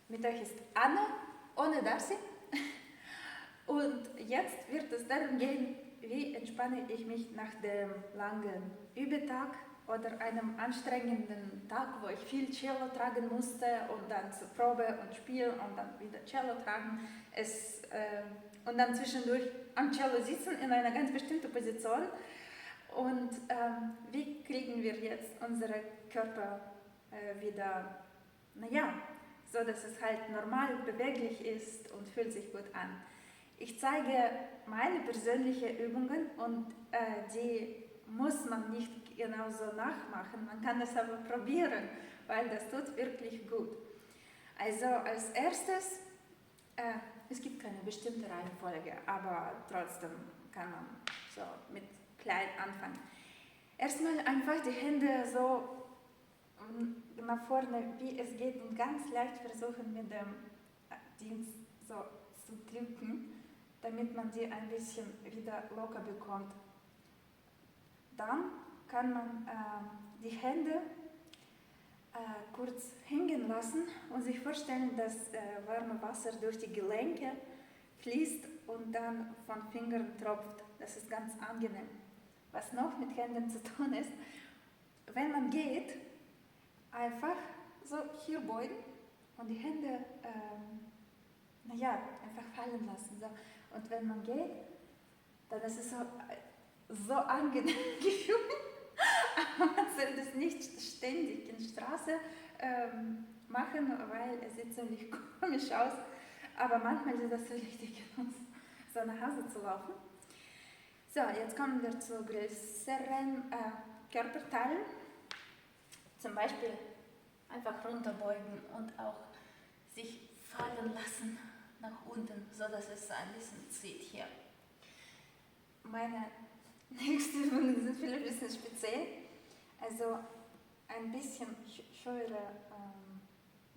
Mit euch ist Anna, ohne Darcy. Und jetzt wird es darum gehen, wie entspanne ich mich nach dem langen Übetag oder einem anstrengenden Tag, wo ich viel Cello tragen musste und dann zur Probe und spielen und dann wieder Cello tragen. Und dann zwischendurch am Cello sitzen in einer ganz bestimmten Position. Und wie kriegen wir jetzt unseren Körper wieder, so dass es halt normal beweglich ist und fühlt sich gut an. Ich zeige meine persönlichen Übungen und die muss man nicht genauso nachmachen, man kann es aber probieren, weil das tut wirklich gut. Also als erstes, es gibt keine bestimmte Reihenfolge, aber trotzdem kann man so mit klein anfangen. Erstmal einfach die Hände so nach vorne, wie es geht, und ganz leicht versuchen mit dem Dings so zu drücken, damit man sie ein bisschen wieder locker bekommt. Dann kann man die Hände kurz hängen lassen und sich vorstellen, dass warme Wasser durch die Gelenke fließt und dann von Fingern tropft. Das ist ganz angenehm. Was noch mit Händen zu tun ist, wenn man geht, einfach so hier beugen und die Hände einfach fallen lassen. So. Und wenn man geht, dann ist es so angenehm gefühlt. Aber man soll das nicht ständig in der Straße machen, weil es sieht ziemlich komisch aus. Aber manchmal ist das so richtig, so nach Hause zu laufen. So, jetzt kommen wir zu größeren Körperteilen. Zum Beispiel einfach runterbeugen und auch sich fallen lassen nach unten, so dass es ein bisschen zieht hier. Meine nächsten Übungen sind vielleicht ein bisschen speziell. Also ein bisschen schwere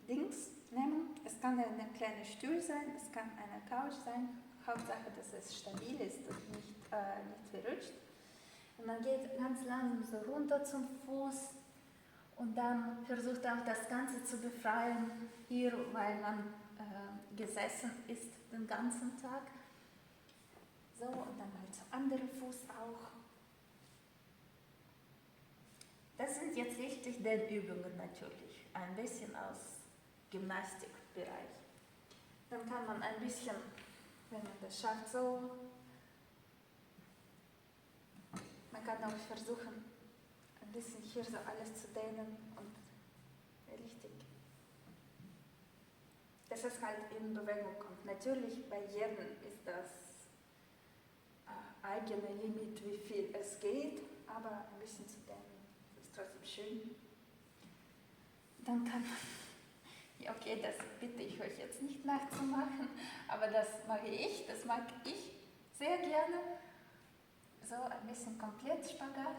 Dings nehmen. Es kann eine kleine Stuhl sein, es kann eine Couch sein. Hauptsache, dass es stabil ist und nicht verrutscht. Und man geht ganz langsam so runter zum Fuß und dann versucht auch das Ganze zu befreien hier, weil man gesessen ist den ganzen Tag. So, und dann mal zum anderen Fuß auch. Das sind jetzt richtig Dehnübungen natürlich, ein bisschen aus Gymnastikbereich. Dann kann man ein bisschen, wenn man das schafft, so, man kann auch versuchen, ein bisschen hier so alles zu dehnen und richtig, dass es halt in Bewegung kommt. Natürlich bei jedem ist das eigene Limit, wie viel es geht, aber ein bisschen zu dehnen ist trotzdem schön. Dann kann man, ja okay, das bitte ich euch jetzt nicht nachzumachen, aber das mag ich sehr gerne. So ein bisschen komplett Spagat.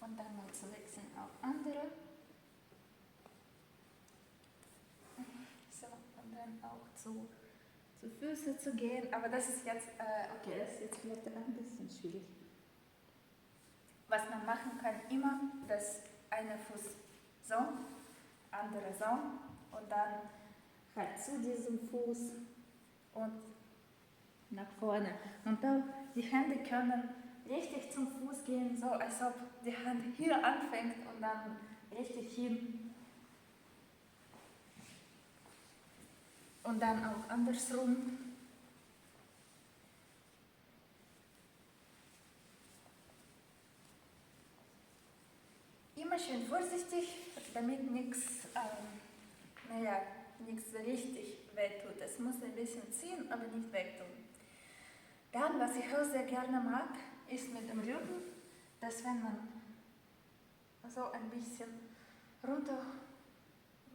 Und dann mal zu wechseln auf andere. So, und dann auch zu Füßen zu gehen. Aber das ist jetzt, das ist jetzt vielleicht ein bisschen schwierig. Was man machen kann, immer, dass einer Fuß so, andere so und dann halt zu diesem Fuß und nach vorne. Und auch die Hände können richtig zum Fuß gehen, so als ob die Hand hier anfängt und dann richtig hin. Und dann auch andersrum. Immer schön vorsichtig, damit nichts so richtig wehtut. Es muss ein bisschen ziehen, aber nicht wegtun. Dann, was ich auch sehr gerne mag, ist mit dem Rücken, dass wenn man so ein bisschen runter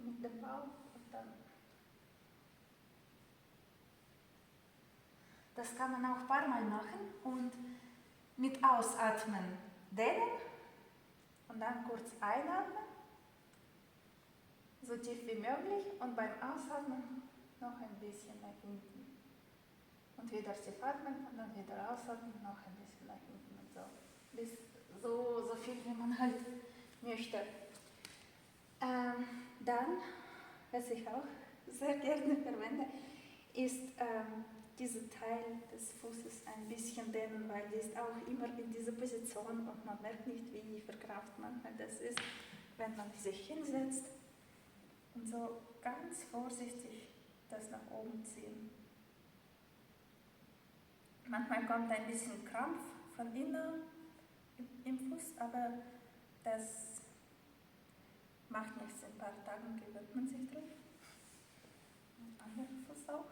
mit dem Bauch und dann. Das kann man auch ein paar Mal machen und mit Ausatmen dehnen und dann kurz einatmen, so tief wie möglich, und beim Ausatmen noch ein bisschen nach hinten. Und wieder tief atmen und dann wieder ausatmen, noch ein bisschen nach hinten und so. Bis so viel, wie man halt möchte. Dann, was ich auch sehr gerne verwende, ist dieser Teil des Fußes ein bisschen dehnen, weil die ist auch immer in dieser Position und man merkt nicht, wie verkrampft manchmal das ist, wenn man sich hinsetzt und so ganz vorsichtig das nach oben ziehen. Manchmal kommt ein bisschen Krampf von innen im Fuß, aber das macht nichts. In ein paar Tagen gewöhnt man sich drauf. Und anderer Fuß auch.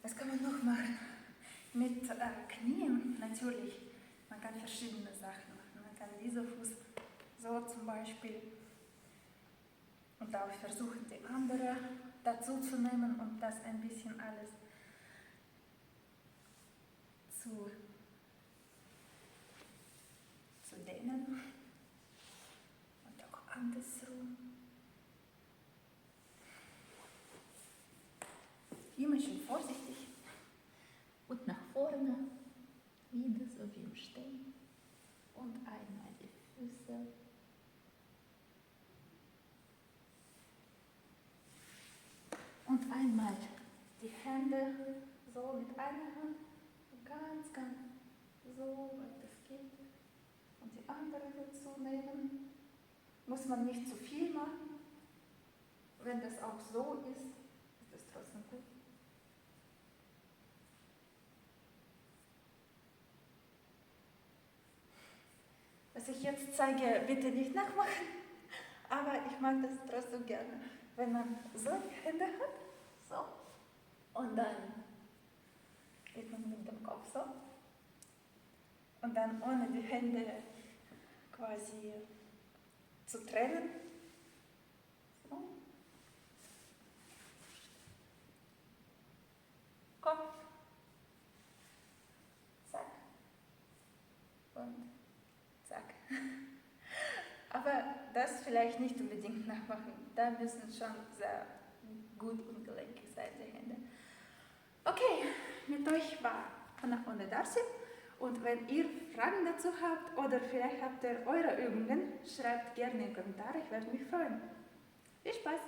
Was kann man noch machen? Mit Knien natürlich. Man kann verschiedene Sachen machen. Man kann diesen Fuß so zum Beispiel und auch versuchen, die andere dazu zu nehmen und das ein bisschen alles zu dehnen. Und auch andersrum. Immer schön vorsichtig. Und nach vorne, wieder so wie im Stehen. Und einmal die Füße. Und einmal die Hände so mit einer Hand, ganz, ganz so weit es geht. Und die andere dazu nehmen. Muss man nicht zu viel machen. Wenn das auch so ist, ist das trotzdem gut. Was ich jetzt zeige, bitte nicht nachmachen, aber ich mag das trotzdem gerne, wenn man so die Hände hat, so, und dann geht man mit dem Kopf so, und dann ohne die Hände quasi zu trennen, so, Kopf, zack, und zack. Aber das vielleicht nicht unbedingt nachmachen. Da müssen schon sehr gut und gelenkig sein, die Hände. Okay, mit euch war Anna und Darcy. Und wenn ihr Fragen dazu habt oder vielleicht habt ihr eure Übungen, schreibt gerne in die Kommentare, ich werde mich freuen. Viel Spaß!